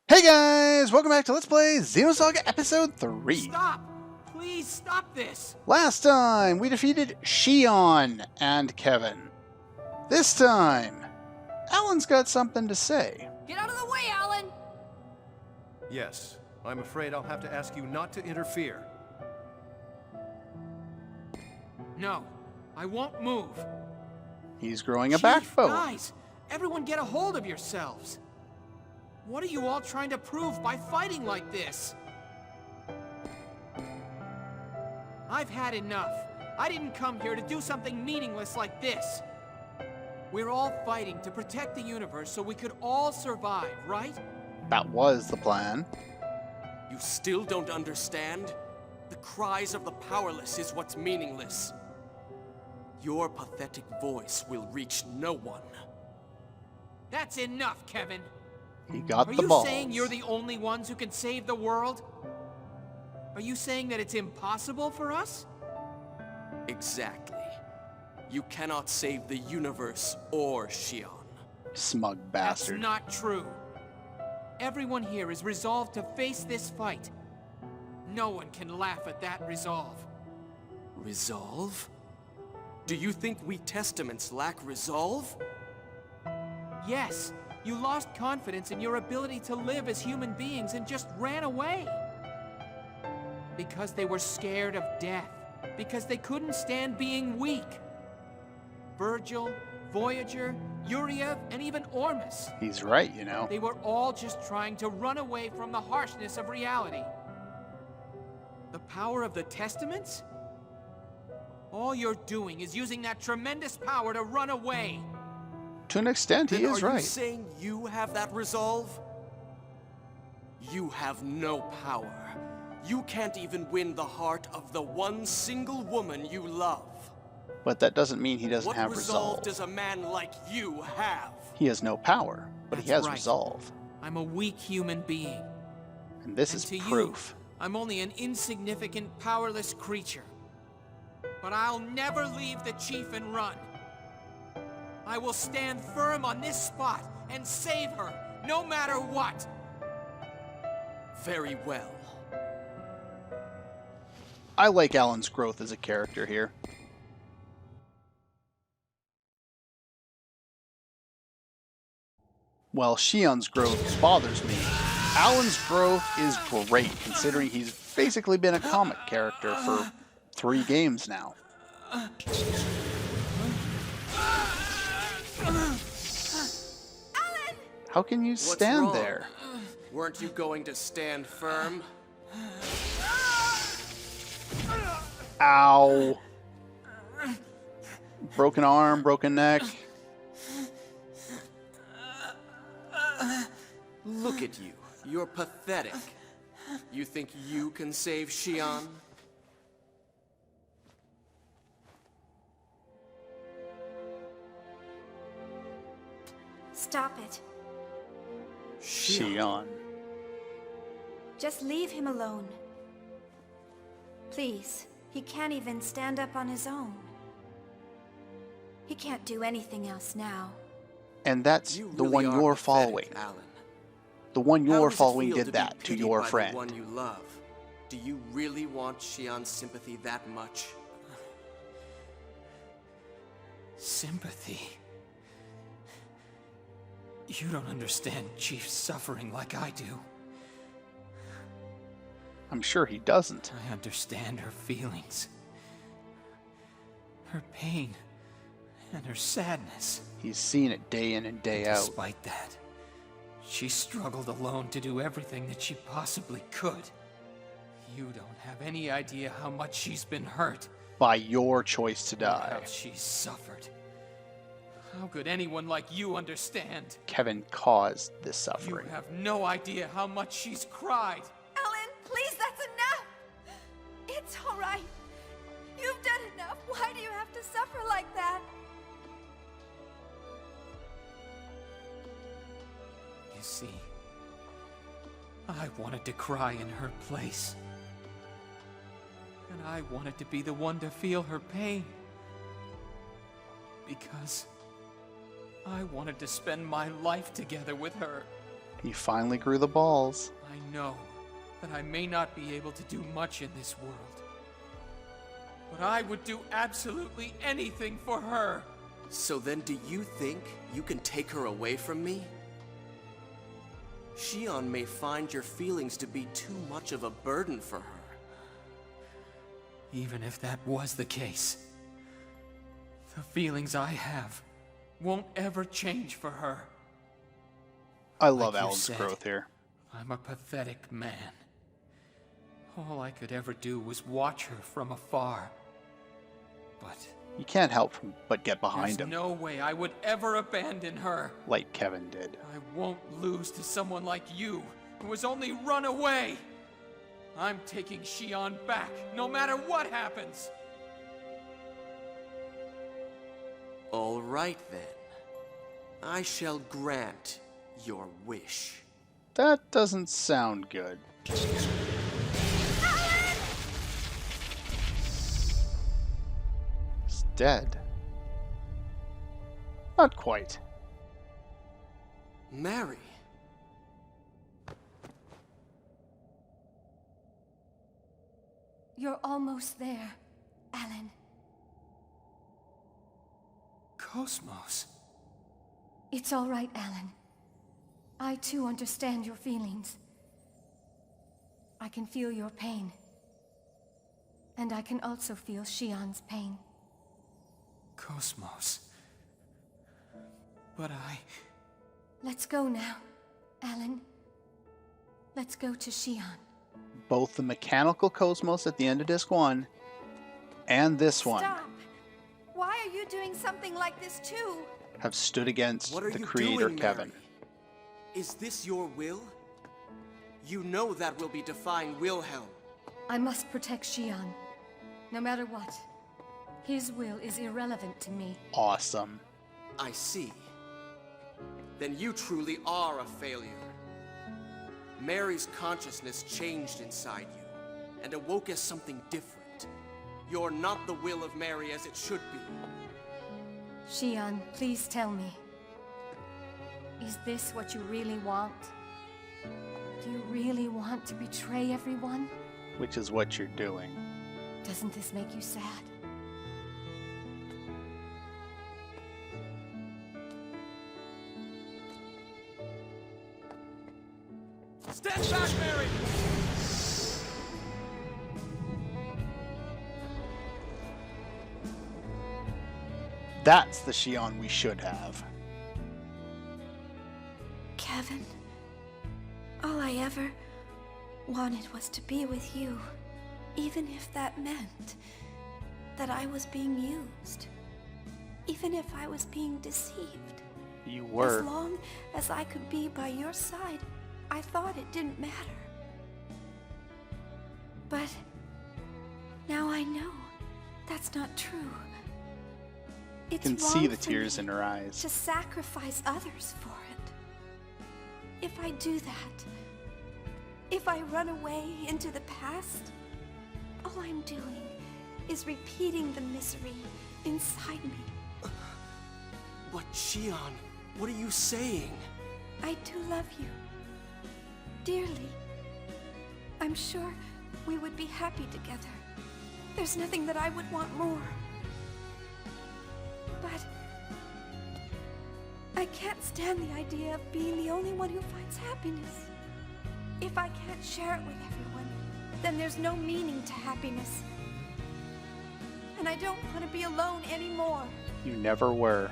Hey guys, welcome back to Let's Play Xenosaga Episode 3. Stop! Please stop this! Last time, we defeated Shion and Kevin. This time, Alan's got something to say. Get out of the way, Alan! Yes, I'm afraid I'll have to ask you not to interfere. No, I won't move. He's growing a Chief, backbone. Guys, everyone get a hold of yourselves. What are you all trying to prove by fighting like this? I've had enough. I didn't come here to do something meaningless like this. We're all fighting to protect the universe so we could all survive, right? That was the plan. You still don't understand? The cries of the powerless is what's meaningless. Your pathetic voice will reach no one. That's enough, Kevin. He got Are the you balls. saying you're the only ones who can save the world? Are you saying that it's impossible for us? Exactly. You cannot save the universe or Shion. Smug bastard. That's not true. Everyone here is resolved to face this fight. No one can laugh at that resolve. Resolve? Do you think we Testaments lack resolve? Yes, you lost confidence in your ability to live as human beings and just ran away. Because they were scared of death. Because they couldn't stand being weak. Virgil, Voyager, Uriev, and even Ormus. He's right, you know. They were all just trying to run away from the harshness of reality. The power of the Testaments? All you're doing is using that tremendous power to run away. To an extent, he Then is are right. you saying you have that resolve? You have no power. You can't even win the heart of the one single woman you love. But that doesn't mean he doesn't What have resolve resolve. does a man like you have? He has no power, but he That's has right. resolve. I'm a weak human being. And this And is to proof. you, I'm only an insignificant, powerless creature. But I'll never leave the chief and run. I will stand firm on this spot and save her, no matter what. Very well. I like Alan's growth as a character here. While Shion's growth bothers me, Alan's growth is great, considering he's basically been a comic character for 3 games now. How can you stand wrong? there? Weren't you going to stand firm? Ow. Broken arm, broken neck. Look at you. You're pathetic. You think you can save Shion? Stop it. Shion. Just leave him alone. Please. He can't even stand up on his own. He can't do anything else now. And that's You the really one are you're pathetic, following. Alan. The one How you're does it following feel did be that to pitied your by friend. The one you love? Do you really want Shion's sympathy that much? Sympathy. You don't understand Chief's suffering like I do. I'm sure he doesn't. I understand her feelings. Her pain. And her sadness. He's seen it day in and day out. Despite that, she struggled alone to do everything that she possibly could. You don't have any idea how much she's been hurt. By your choice to Or die. how she's suffered. How could anyone like you understand? Kevin caused this You suffering. have no idea how much she's cried. Alan, please, that's enough! It's all right. You've done enough. Why do you have to suffer like that? You see, I wanted to cry in her place. And I wanted to be the one to feel her pain. Because I wanted to spend my life together with her. He finally grew the balls. I know that I may not be able to do much in this world, but I would do absolutely anything for her. So then do you think you can take her away from me? Shion may find your feelings to be too much of a burden for her. Even if that was the case, the feelings I have won't ever change for her. I love Like you Alan's said, growth here. I'm a pathetic man. All I could ever do was watch her from afar. But You can't help but get behind there's him, no way I would ever abandon her. like Kevin did. I won't lose to someone like you, who has only run away. I'm taking Shion back, no matter what happens. All right then. I shall grant your wish. That doesn't sound good. He's dead. Not quite. Mary. You're almost there, Alan. KOS-MOS. It's all right, Alan. I too understand your feelings. I can feel your pain. And I can also feel Shion's pain. KOS-MOS. But Let's go now, Alan. Let's go to Shion. Both the mechanical KOS-MOS at the end of disc 1 and this one Stop! Why are you doing something like this too? have stood against What are the you creator, doing, Kevin. Mary? Is this your will? You know that will be defying Wilhelm. I must protect Shion, no matter what. His will is irrelevant to me. Awesome. I see. Then you truly are a failure. Mary's consciousness changed inside you, and awoke as something different. You're not the will of Mary as it should be. Shion, please tell me. Is this what you really want? Do you really want to betray everyone? Which is what you're doing. Doesn't this make you sad? stand back, Mary! That's the Shion we should have. Kevin, all I ever wanted was to be with you, even if that meant that I was being used, even if I was being deceived. You were. As long as I could be by your side, I thought it didn't matter. But now I know that's not true. You It's can see wrong the for tears me in her eyes. to sacrifice others for it. If I do that, if I run away into the past, all I'm doing is repeating the misery inside me. But Shion, what are you saying? I do love you. Dearly. I'm sure we would be happy together. There's nothing that I would want more. But I can't stand the idea of being the only one who finds happiness. If I can't share it with everyone, then there's no meaning to happiness. And I don't want to be alone anymore. You never were.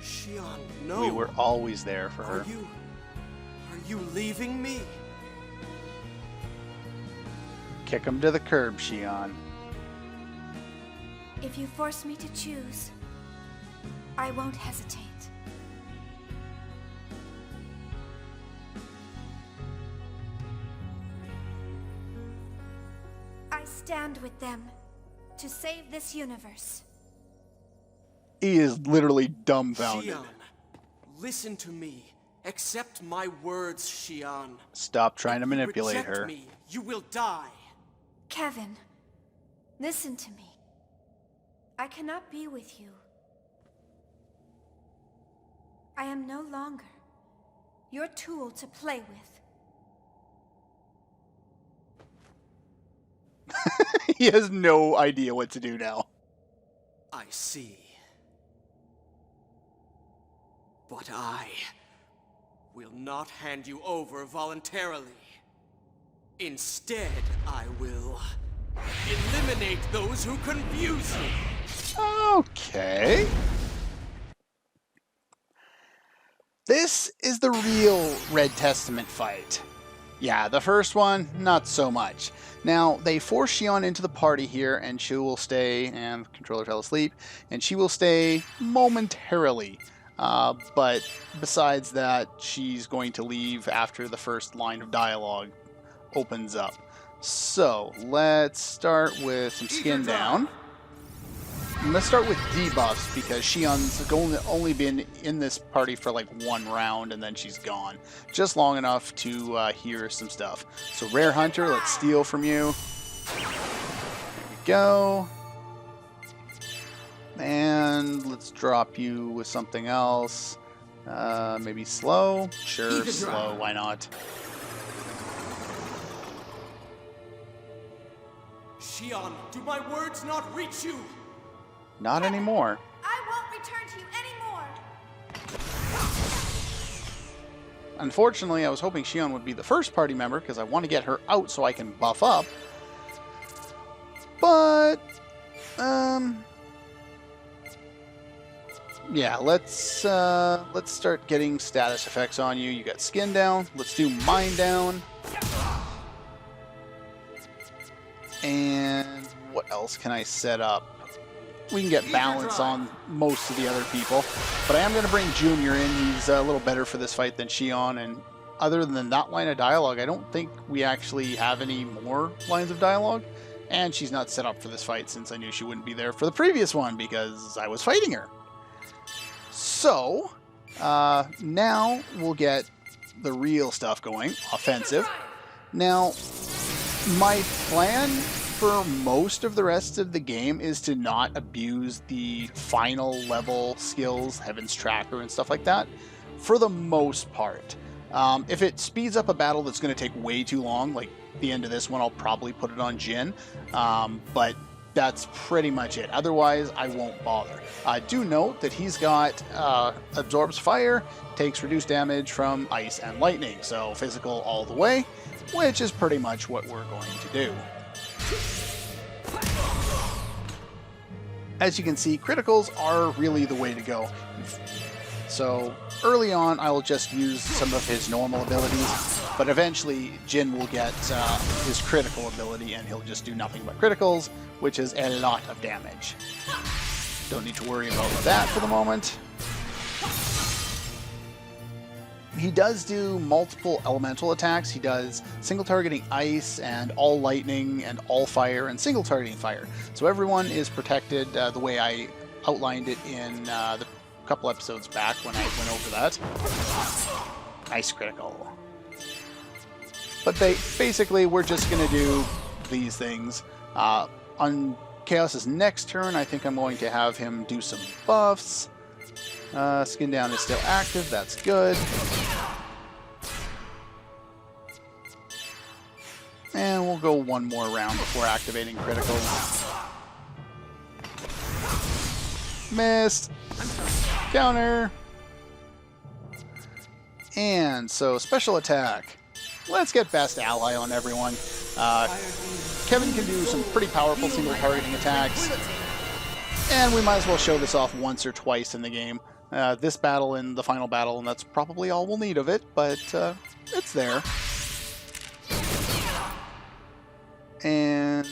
Shion, no. We were always there for her. Are you leaving me? Kick him to the curb, Shion. If you force me to choose, I won't hesitate. I stand with them to save this universe. He is literally dumbfounded. Shion, listen to me. Accept my words, Shion. Stop trying to If you manipulate reject her. me, you will die. Kevin, listen to me. I cannot be with you. I am no longer Your tool to play with. He has no idea what to do now. I see. But I will not hand you over voluntarily. Instead, I will eliminate those who confuse you. Okay. This is the real Red Testament fight. Yeah, the first one, not so much. Now, they force Shion into the party here, and she will stay, and the controller fell asleep, and she will stay momentarily. But besides that, she's going to leave after the first line of dialogue opens up. So, let's start with some skin down. And let's start with debuffs, because Shion's only been in this party for like one round, and then she's gone. Just long enough to hear some stuff. So Rare Hunter, let's steal from you. There we go. And let's drop you with something else. Maybe slow? Sure, slow, why not? Shion, do my words not reach you? Not anymore. I won't return to you anymore. Unfortunately, I was hoping Shion would be the first party member because I want to get her out so I can buff up. But, yeah, let's start getting status effects on you. You got skin down. Let's do mind down. And what else can I set up? We can get balance on most of the other people. But I am going to bring Junior in. He's a little better for this fight than Shion. And other than that line of dialogue, I don't think we actually have any more lines of dialogue. And she's not set up for this fight since I knew she wouldn't be there for the previous one because I was fighting her. So, now we'll get the real stuff going. Offensive. Now, my plan for most of the rest of the game is to not abuse the final level skills, Heaven's Tracker and stuff like that, for the most part. If it speeds up a battle that's going to take way too long, like the end of this one, I'll probably put it on Jin, but that's pretty much it. Otherwise, I won't bother. Do note that he's got absorbs fire, takes reduced damage from ice and lightning, so physical all the way, which is pretty much what we're going to do. As you can see, criticals are really the way to go. So early on, I will just use some of his normal abilities, but eventually Jin will get his critical ability and he'll just do nothing but criticals, which is a lot of damage. Don't need to worry about that for the moment. He does do multiple elemental attacks. He does single targeting ice and all lightning and all fire and single targeting fire. So everyone is protected the way I outlined it in the couple episodes back when I went over that. Nice critical. But basically we're just going to do these things. On Chaos's next turn, I think I'm going to have him do some buffs. Skin down is still active, that's good. And we'll go one more round before activating criticals. Missed. Counter. And so special attack. Let's get best ally on everyone. Kevin can do some pretty powerful single targeting attacks. And we might as well show this off once or twice in the game. This battle and the final battle, and that's probably all we'll need of it, but it's there. And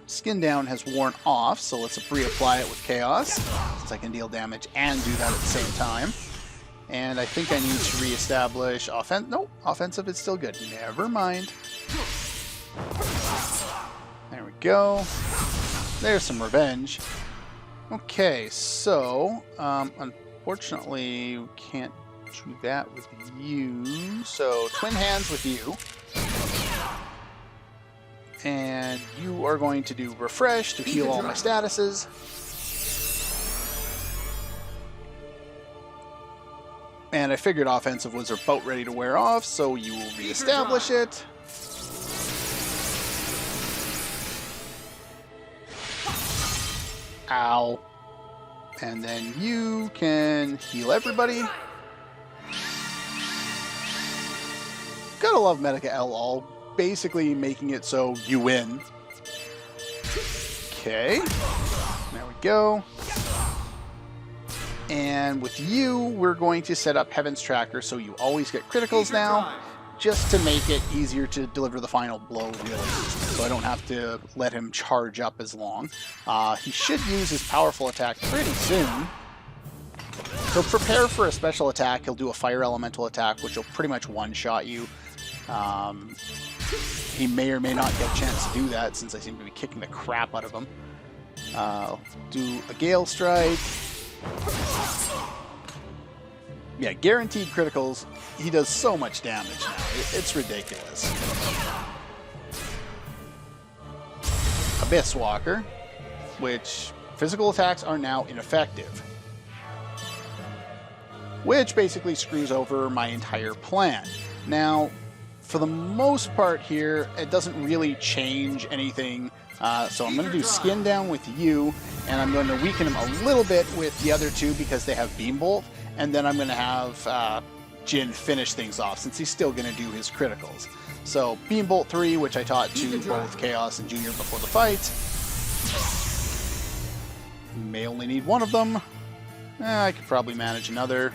skin down has worn off, so let's reapply it with Chaos, since I can deal damage and do that at the same time. And I think I need to reestablish nope, offensive is still good. Never mind. There we go. There's some revenge. Okay, so, unfortunately, we can't do that with you. So, twin hands with you. And you are going to do refresh to heal all my statuses. And I figured offensive was about ready to wear off, so you will reestablish it. Ow. And then you can heal everybody. Gotta love Medica LL, basically making it so you win. Okay. There we go. And with you, we're going to set up Heaven's Tracker so you always get criticals now, just to make it easier to deliver the final blow, really. So I don't have to let him charge up as long. He should use his powerful attack pretty soon. So prepare for a special attack. He'll do a fire elemental attack, which will pretty much one-shot you. He may or may not get a chance to do that, since I seem to be kicking the crap out of him. Do a Gale Strike. Yeah, guaranteed criticals. He does so much damage now. It's ridiculous. Abyss Walker, which physical attacks are now ineffective. Which basically screws over my entire plan. Now, for the most part here, it doesn't really change anything. So I'm going to do Skin Down with you, and I'm going to weaken him a little bit with the other two because they have Beam Bolt, and then I'm going to have Jin finish things off since he's still going to do his criticals. So Beam Bolt 3, which I taught to both Chaos and Junior before the fight. May only need one of them. I could probably manage another.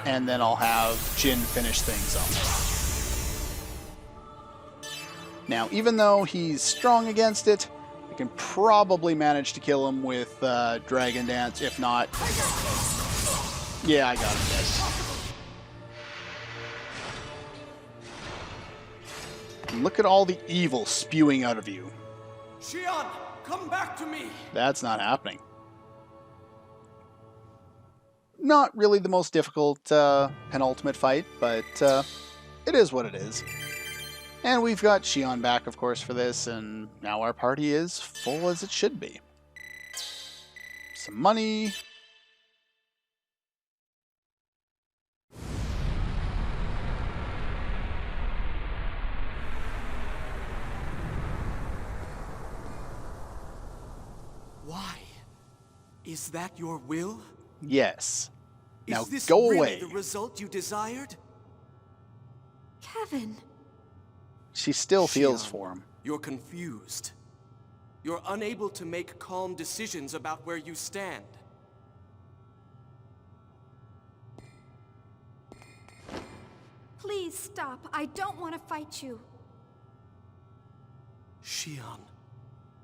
And then I'll have Jin finish things off. Now, even though he's strong against it, I can probably manage to kill him with Dragon Dance. If not, yeah, I got him dead. And look at all the evil spewing out of you. Shion, come back to me! That's not happening. Not really the most difficult penultimate fight, but it is what it is. And we've got Shion back, of course, for this, and now our party is full as it should be. Some money. Why? Is that your will? Yes. Now Is this go really away. the result you desired? Kevin. She still feels Shion, for him. You're confused. You're unable to make calm decisions about where you stand. Please stop. I don't want to fight you. Shion,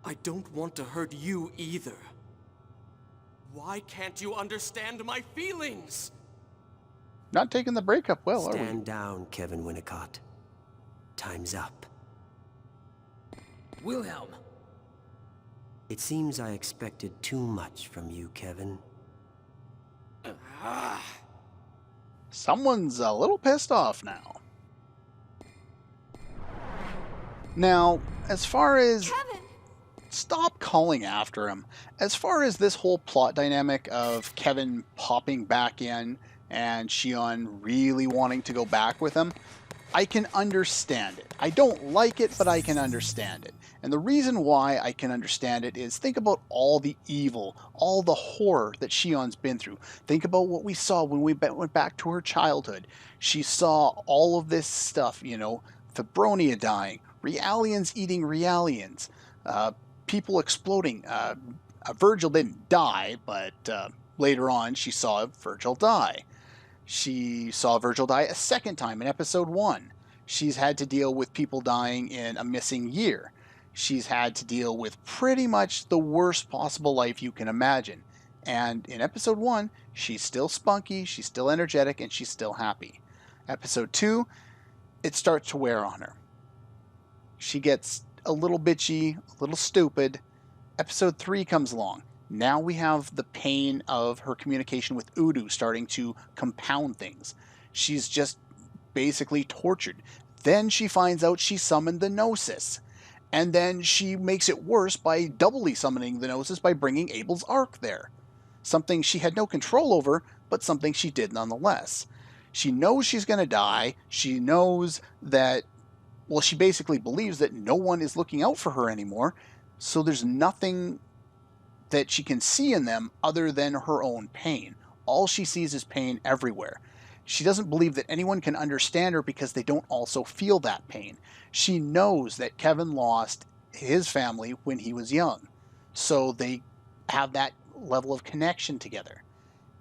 I don't want to hurt you either. Why can't you understand my feelings? Not taking the breakup well, are we? Stand down, Kevin Winnicott. Time's up. Wilhelm. It seems I expected too much from you, Kevin. Someone's a little pissed off now. Now, as far as... Kevin! Stop calling after him. As far as this whole plot dynamic of Kevin popping back in and Shion really wanting to go back with him, I can understand it. I don't like it, but I can understand it. And the reason why I can understand it is think about all the evil, all the horror that Shion's been through. Think about what we saw when we went back to her childhood. She saw all of this stuff, you know, Fibronia dying, Realians eating Realians, people exploding. Virgil didn't die, but later on she saw Virgil die. She saw Virgil die a second time in episode 1. She's had to deal with people dying in a missing year. She's had to deal with pretty much the worst possible life you can imagine. And in episode 1, she's still spunky, she's still energetic, and she's still happy. Episode 2, it starts to wear on her. She gets a little bitchy, a little stupid. Episode 3 comes along. Now we have the pain of her communication with Udu starting to compound things. She's just basically tortured. Then she finds out she summoned the Gnosis. And then she makes it worse by doubly summoning the Gnosis by bringing Abel's Ark there. something she had no control over, but something she did nonetheless. She knows she's going to die. She knows that, well, she basically believes that no one is looking out for her anymore, so there's nothing that she can see in them other than her own pain. All she sees is pain everywhere. She doesn't believe that anyone can understand her because they don't also feel that pain. She knows that Kevin lost his family when he was young, so they have that level of connection together.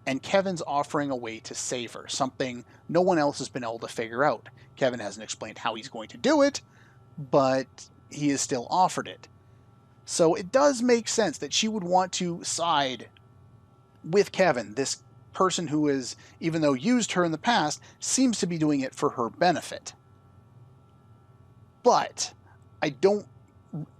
And Kevin's offering a way to save her, something no one else has been able to figure out. Kevin hasn't explained how he's going to do it, but he has still offered it. So it does make sense that she would want to side with Kevin, this person who has, even though used her in the past, seems to be doing it for her benefit. But I don't,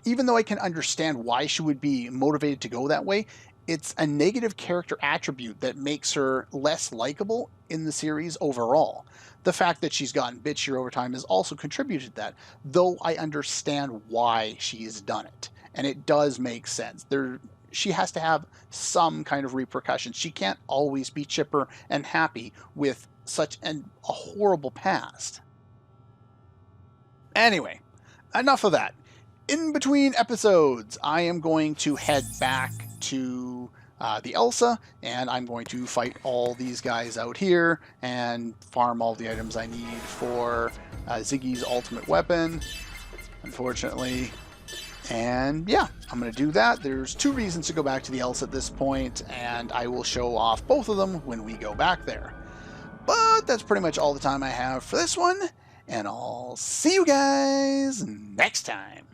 even though I can understand why she would be motivated to go that way, it's a negative character attribute that makes her less likable in the series overall. The fact that she's gotten bitchier over time has also contributed to that, though I understand why she has done it. And it does make sense. She has to have some kind of repercussions. She can't always be chipper and happy with such a horrible past. Anyway, enough of that. In between episodes, I am going to head back to the Elsa, and I'm going to fight all these guys out here and farm all the items I need for Ziggy's ultimate weapon, unfortunately. And yeah, I'm going to do that. There's 2 reasons to go back to the Elsa at this point, and I will show off both of them when we go back there. But that's pretty much all the time I have for this one, and I'll see you guys next time.